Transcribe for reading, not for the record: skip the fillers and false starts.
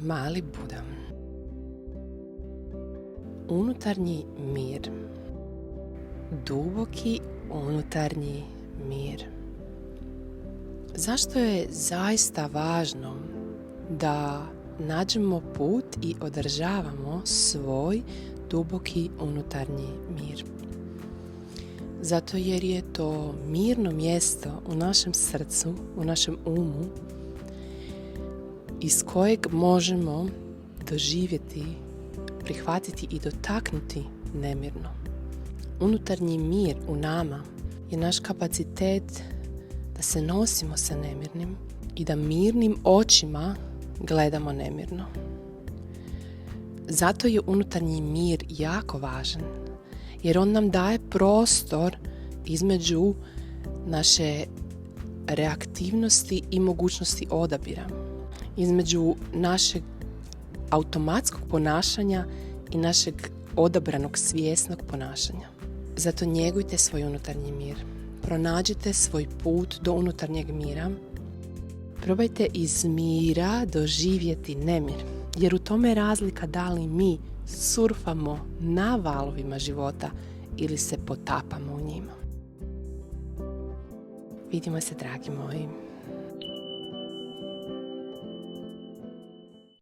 Mali Buda. Unutarnji mir. Duboki unutarnji mir. Zašto je zaista važno da nađemo put i održavamo svoj duboki unutarnji mir? Zato jer je to mirno mjesto u našem srcu, u našem umu, iz kojeg možemo doživjeti, prihvatiti i dotaknuti nemirno. Unutarnji mir u nama je naš kapacitet da se nosimo sa nemirnim i da mirnim očima gledamo nemirno. Zato je unutarnji mir jako važan, jer on nam daje prostor između naše reaktivnosti i mogućnosti odabira, između našeg automatskog ponašanja i našeg odabranog svjesnog ponašanja. Zato njegujte svoj unutarnji mir. Pronađite svoj put do unutarnjeg mira. Probajte iz mira doživjeti nemir, jer u tome je razlika da li mi surfamo na valovima života ili se potapamo u njima. Vidimo se, dragi moji.